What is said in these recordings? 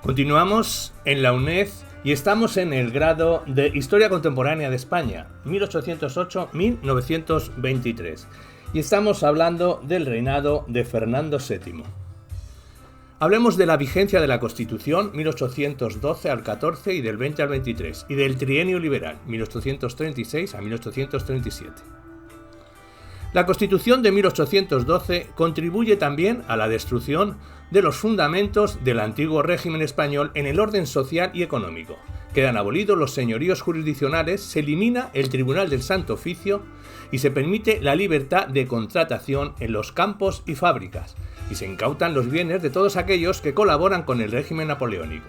Continuamos en la UNED y estamos en el grado de Historia Contemporánea de España, 1808-1923, y estamos hablando del reinado de Fernando VII. Hablemos de la vigencia de la Constitución 1812 al 14 y del 20 al 23, y del trienio liberal 1836 a 1837. La Constitución de 1812 contribuye también a la destrucción de los fundamentos del antiguo régimen español en el orden social y económico. Quedan abolidos los señoríos jurisdiccionales, se elimina el Tribunal del Santo Oficio y se permite la libertad de contratación en los campos y fábricas, y se incautan los bienes de todos aquellos que colaboran con el régimen napoleónico.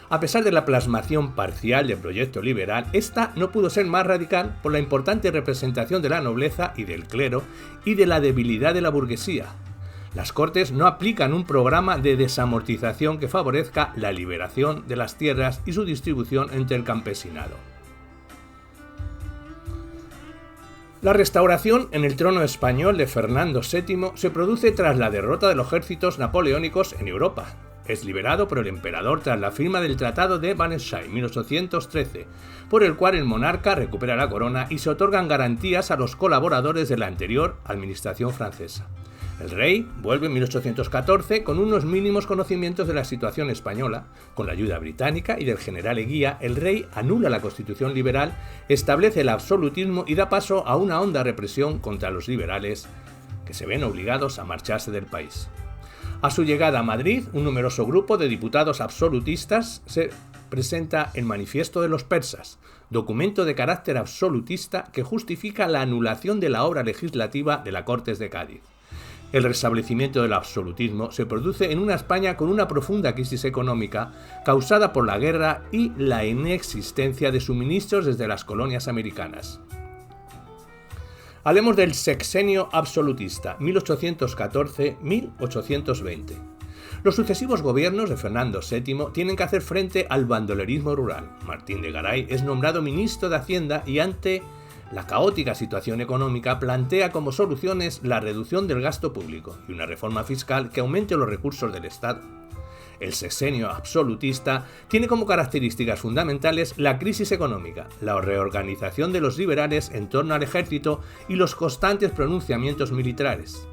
A pesar de la plasmación parcial del proyecto liberal, esta no pudo ser más radical por la importante representación de la nobleza y del clero y de la debilidad de la burguesía. Las Cortes no aplican un programa de desamortización que favorezca la liberación de las tierras y su distribución entre el campesinado. La restauración en el trono español de Fernando VII se produce tras la derrota de los ejércitos napoleónicos en Europa. Es liberado por el emperador tras la firma del Tratado de Versailles 1813, por el cual el monarca recupera la corona y se otorgan garantías a los colaboradores de la anterior administración francesa. El rey vuelve en 1814 con unos mínimos conocimientos de la situación española. Con la ayuda británica y del general Eguía, el rey anula la constitución liberal, establece el absolutismo y da paso a una honda represión contra los liberales, que se ven obligados a marcharse del país. A su llegada a Madrid, un numeroso grupo de diputados absolutistas se presenta el Manifiesto de los Persas, documento de carácter absolutista que justifica la anulación de la obra legislativa de las Cortes de Cádiz. El restablecimiento del absolutismo se produce en una España con una profunda crisis económica causada por la guerra y la inexistencia de suministros desde las colonias americanas. Hablemos del sexenio absolutista, 1814-1820. Los sucesivos gobiernos de Fernando VII tienen que hacer frente al bandolerismo rural. Martín de Garay es nombrado ministro de Hacienda y ante la caótica situación económica plantea como soluciones la reducción del gasto público y una reforma fiscal que aumente los recursos del Estado. El sexenio absolutista tiene como características fundamentales la crisis económica, la reorganización de los liberales en torno al ejército y los constantes pronunciamientos militares.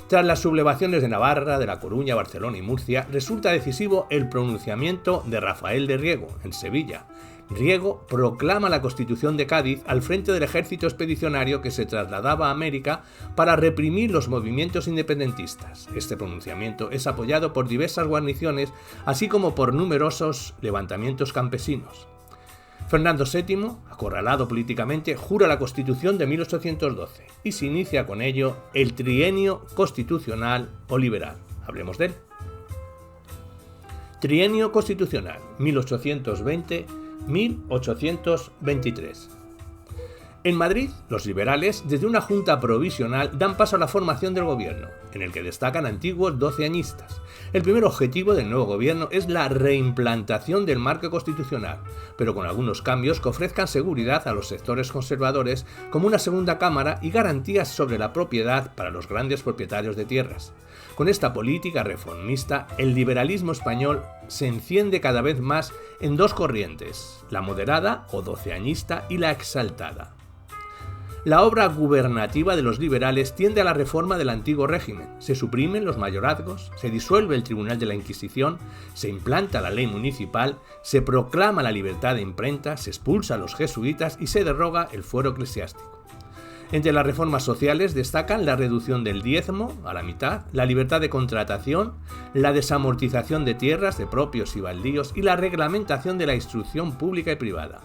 Tras las sublevaciones de Navarra, de La Coruña, Barcelona y Murcia, resulta decisivo el pronunciamiento de Rafael de Riego, en Sevilla. Riego proclama la Constitución de Cádiz al frente del ejército expedicionario que se trasladaba a América para reprimir los movimientos independentistas. Este pronunciamiento es apoyado por diversas guarniciones, así como por numerosos levantamientos campesinos. Fernando VII, acorralado políticamente, jura la Constitución de 1812 y se inicia con ello el trienio constitucional o liberal. Hablemos de él. Trienio constitucional, 1820-1823. En Madrid, los liberales, desde una junta provisional, dan paso a la formación del gobierno, en el que destacan antiguos doceañistas. El primer objetivo del nuevo gobierno es la reimplantación del marco constitucional, pero con algunos cambios que ofrezcan seguridad a los sectores conservadores, como una segunda cámara y garantías sobre la propiedad para los grandes propietarios de tierras. Con esta política reformista, el liberalismo español se enciende cada vez más en dos corrientes, la moderada o doceañista y la exaltada. La obra gubernativa de los liberales tiende a la reforma del antiguo régimen. Se suprimen los mayorazgos, se disuelve el Tribunal de la Inquisición, se implanta la ley municipal, se proclama la libertad de imprenta, se expulsa a los jesuitas y se deroga el fuero eclesiástico. Entre las reformas sociales destacan la reducción del diezmo a la mitad, la libertad de contratación, la desamortización de tierras, de propios y baldíos y la reglamentación de la instrucción pública y privada.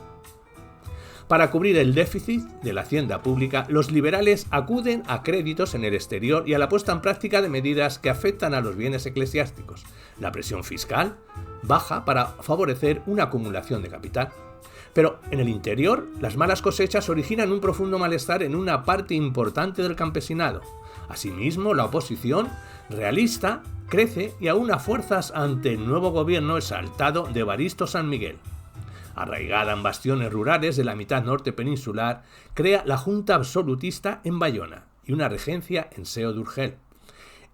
Para cubrir el déficit de la hacienda pública, los liberales acuden a créditos en el exterior y a la puesta en práctica de medidas que afectan a los bienes eclesiásticos. La presión fiscal baja para favorecer una acumulación de capital. Pero en el interior, las malas cosechas originan un profundo malestar en una parte importante del campesinado. Asimismo, la oposición realista crece y aúna fuerzas ante el nuevo gobierno exaltado de Evaristo San Miguel. Arraigada en bastiones rurales de la mitad norte peninsular, crea la Junta Absolutista en Bayona y una regencia en Seo de Urgel.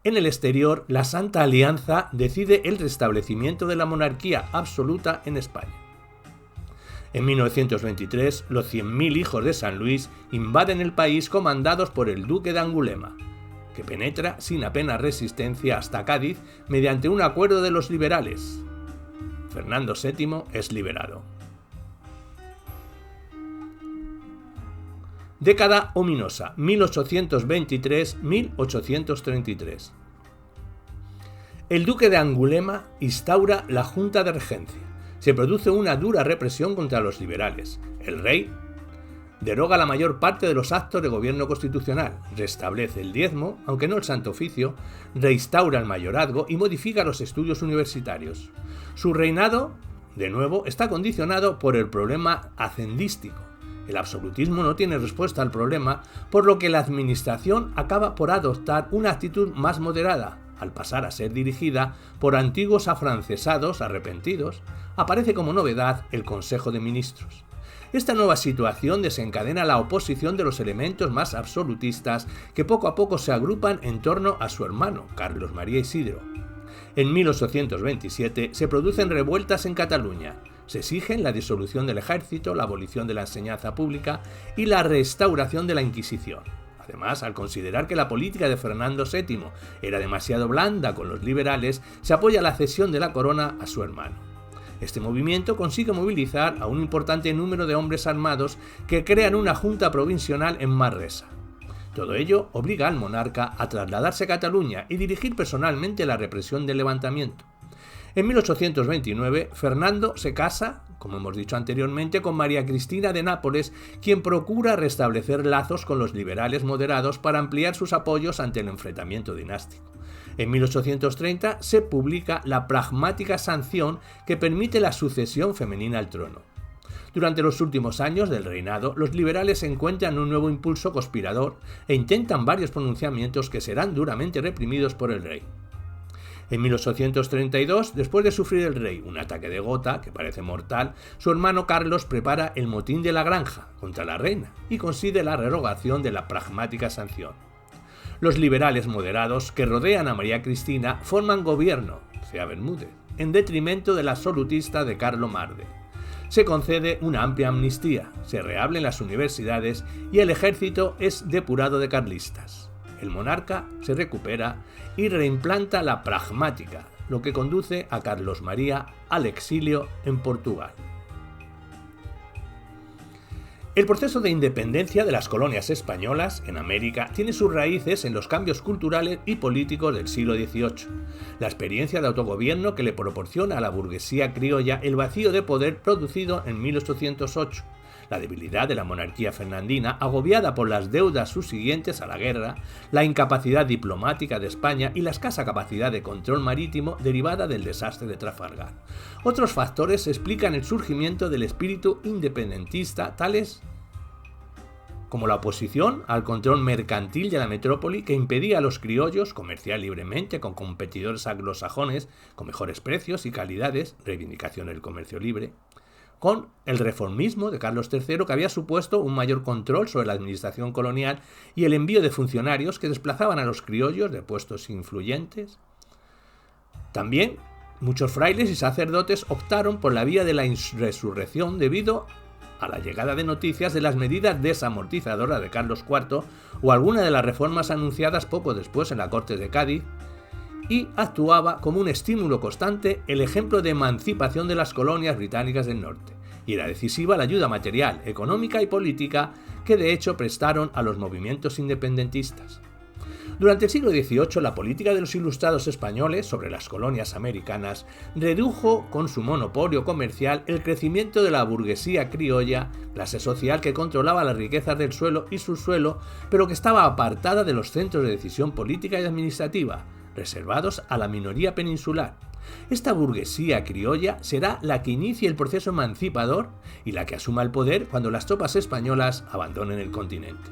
En el exterior, la Santa Alianza decide el restablecimiento de la monarquía absoluta en España. En 1923, los 100.000 hijos de San Luis invaden el país comandados por el duque de Angulema, que penetra sin apenas resistencia hasta Cádiz mediante un acuerdo de los liberales. Fernando VII es liberado. Década ominosa, 1823-1833. El duque de Angulema instaura la Junta de Regencia. Se produce una dura represión contra los liberales. El rey deroga la mayor parte de los actos de gobierno constitucional, restablece el diezmo, aunque no el Santo Oficio, reinstaura el mayorazgo y modifica los estudios universitarios. Su reinado, de nuevo, está condicionado por el problema hacendístico. El absolutismo no tiene respuesta al problema, por lo que la administración acaba por adoptar una actitud más moderada. Al pasar a ser dirigida por antiguos afrancesados arrepentidos, aparece como novedad el Consejo de Ministros. Esta nueva situación desencadena la oposición de los elementos más absolutistas que poco a poco se agrupan en torno a su hermano, Carlos María Isidro. En 1827 se producen revueltas en Cataluña. Se exigen la disolución del ejército, la abolición de la enseñanza pública y la restauración de la Inquisición. Además, al considerar que la política de Fernando VII era demasiado blanda con los liberales, se apoya la cesión de la corona a su hermano. Este movimiento consigue movilizar a un importante número de hombres armados que crean una junta provincial en Manresa. Todo ello obliga al monarca a trasladarse a Cataluña y dirigir personalmente la represión del levantamiento. En 1829, Fernando se casa, como hemos dicho anteriormente, con María Cristina de Nápoles, quien procura restablecer lazos con los liberales moderados para ampliar sus apoyos ante el enfrentamiento dinástico. En 1830 se publica la pragmática sanción que permite la sucesión femenina al trono. Durante los últimos años del reinado, los liberales encuentran un nuevo impulso conspirador e intentan varios pronunciamientos que serán duramente reprimidos por el rey. En 1832, después de sufrir el rey un ataque de gota, que parece mortal, su hermano Carlos prepara el motín de la Granja contra la reina y consigue la rerogación de la pragmática sanción. Los liberales moderados que rodean a María Cristina forman gobierno, sea Bermúdez, en detrimento del absolutista de Carlomarde. Se concede una amplia amnistía, se reabren las universidades y el ejército es depurado de carlistas. El monarca se recupera y reimplanta la pragmática, lo que conduce a Carlos María al exilio en Portugal. El proceso de independencia de las colonias españolas en América tiene sus raíces en los cambios culturales y políticos del siglo XVIII, la experiencia de autogobierno que le proporciona a la burguesía criolla el vacío de poder producido en 1808, la debilidad de la monarquía fernandina agobiada por las deudas subsiguientes a la guerra, la incapacidad diplomática de España y la escasa capacidad de control marítimo derivada del desastre de Trafalgar. Otros factores explican el surgimiento del espíritu independentista, tales como la oposición al control mercantil de la metrópoli que impedía a los criollos comerciar libremente con competidores anglosajones con mejores precios y calidades, reivindicación del comercio libre, con el reformismo de Carlos III, que había supuesto un mayor control sobre la administración colonial y el envío de funcionarios que desplazaban a los criollos de puestos influyentes. También muchos frailes y sacerdotes optaron por la vía de la resurrección debido a la llegada de noticias de las medidas desamortizadoras de Carlos IV o alguna de las reformas anunciadas poco después en la Corte de Cádiz, y actuaba como un estímulo constante el ejemplo de emancipación de las colonias británicas del norte, y era decisiva la ayuda material, económica y política que de hecho prestaron a los movimientos independentistas. Durante el siglo XVIII, la política de los ilustrados españoles sobre las colonias americanas redujo con su monopolio comercial el crecimiento de la burguesía criolla, clase social que controlaba las riquezas del suelo y subsuelo, pero que estaba apartada de los centros de decisión política y administrativa, reservados a la minoría peninsular. Esta burguesía criolla será la que inicie el proceso emancipador y la que asuma el poder cuando las tropas españolas abandonen el continente.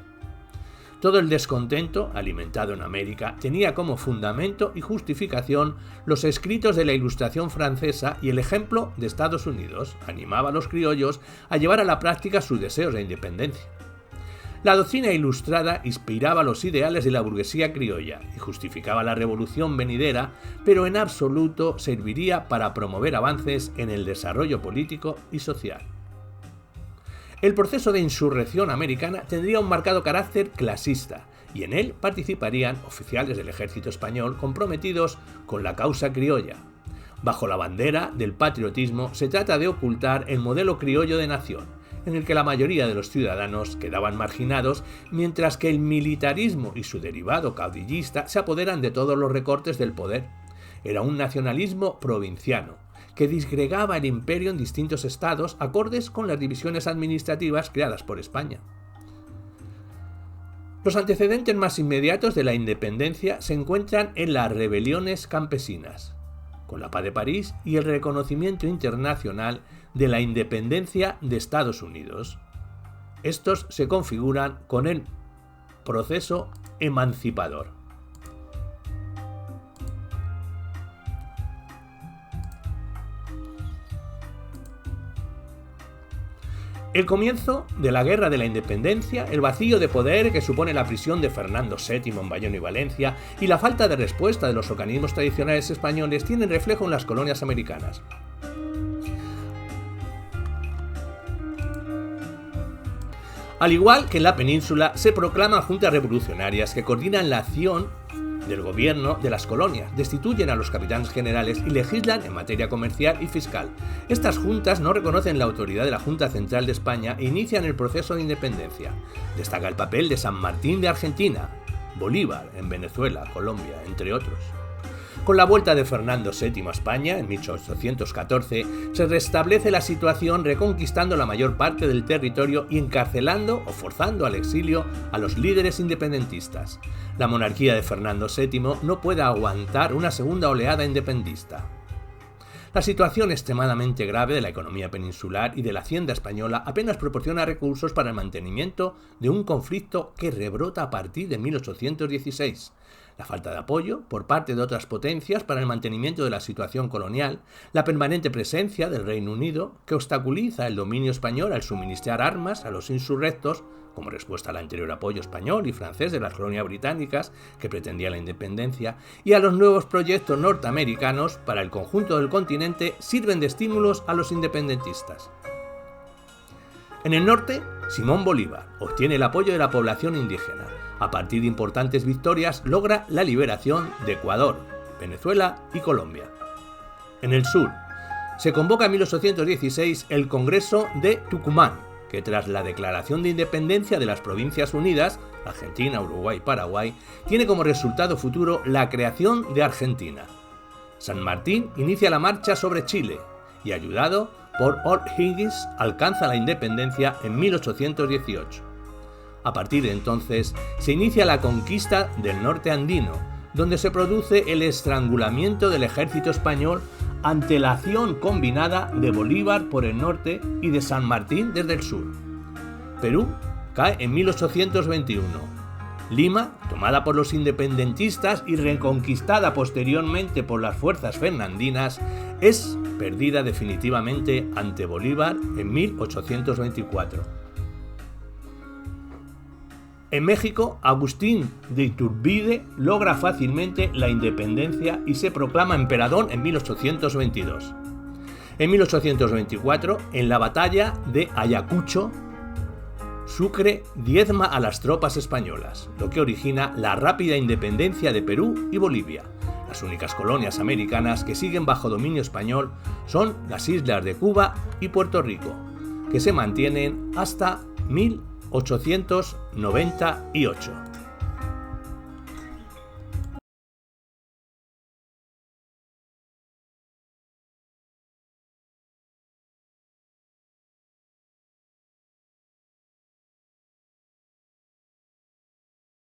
Todo el descontento alimentado en América tenía como fundamento y justificación los escritos de la Ilustración francesa y el ejemplo de Estados Unidos animaba a los criollos a llevar a la práctica sus deseos de independencia. La doctrina ilustrada inspiraba los ideales de la burguesía criolla y justificaba la revolución venidera, pero en absoluto serviría para promover avances en el desarrollo político y social. El proceso de insurrección americana tendría un marcado carácter clasista, y en él participarían oficiales del ejército español comprometidos con la causa criolla. Bajo la bandera del patriotismo se trata de ocultar el modelo criollo de nación, en el que la mayoría de los ciudadanos quedaban marginados, mientras que el militarismo y su derivado caudillista se apoderan de todos los recortes del poder. Era un nacionalismo provinciano, que disgregaba el imperio en distintos estados acordes con las divisiones administrativas creadas por España. Los antecedentes más inmediatos de la independencia se encuentran en las rebeliones campesinas, con la Paz de París y el reconocimiento internacional de la independencia de Estados Unidos. Estos se configuran con el proceso emancipador. El comienzo de la Guerra de la Independencia, el vacío de poder que supone la prisión de Fernando VII en Bayona y Valencia y la falta de respuesta de los organismos tradicionales españoles tienen reflejo en las colonias americanas. Al igual que en la península, se proclaman juntas revolucionarias que coordinan la acción del gobierno de las colonias, destituyen a los capitanes generales y legislan en materia comercial y fiscal. Estas juntas no reconocen la autoridad de la Junta Central de España e inician el proceso de independencia. Destaca el papel de San Martín de Argentina, Bolívar en Venezuela, Colombia, entre otros. Con la vuelta de Fernando VII a España, en 1814, se restablece la situación reconquistando la mayor parte del territorio y encarcelando o forzando al exilio a los líderes independentistas. La monarquía de Fernando VII no puede aguantar una segunda oleada independentista. La situación extremadamente grave de la economía peninsular y de la hacienda española apenas proporciona recursos para el mantenimiento de un conflicto que rebrota a partir de 1816. La falta de apoyo por parte de otras potencias para el mantenimiento de la situación colonial, la permanente presencia del Reino Unido, que obstaculiza el dominio español al suministrar armas a los insurrectos, como respuesta al anterior apoyo español y francés de las colonias británicas que pretendía la independencia, y a los nuevos proyectos norteamericanos para el conjunto del continente, sirven de estímulos a los independentistas. En el norte, Simón Bolívar obtiene el apoyo de la población indígena. A partir de importantes victorias, logra la liberación de Ecuador, Venezuela y Colombia. En el sur, se convoca en 1816 el Congreso de Tucumán, que tras la declaración de independencia de las Provincias Unidas, Argentina, Uruguay y Paraguay, tiene como resultado futuro la creación de Argentina. San Martín inicia la marcha sobre Chile y, ayudado por O'Higgins, alcanza la independencia en 1818. A partir de entonces, se inicia la conquista del norte andino, donde se produce el estrangulamiento del ejército español ante la acción combinada de Bolívar por el norte y de San Martín desde el sur. Perú cae en 1821. Lima, tomada por los independentistas y reconquistada posteriormente por las fuerzas fernandinas, es perdida definitivamente ante Bolívar en 1824. En México, Agustín de Iturbide logra fácilmente la independencia y se proclama emperador en 1822. En 1824, en la batalla de Ayacucho, Sucre diezma a las tropas españolas, lo que origina la rápida independencia de Perú y Bolivia. Las únicas colonias americanas que siguen bajo dominio español son las islas de Cuba y Puerto Rico, que se mantienen hasta 1898.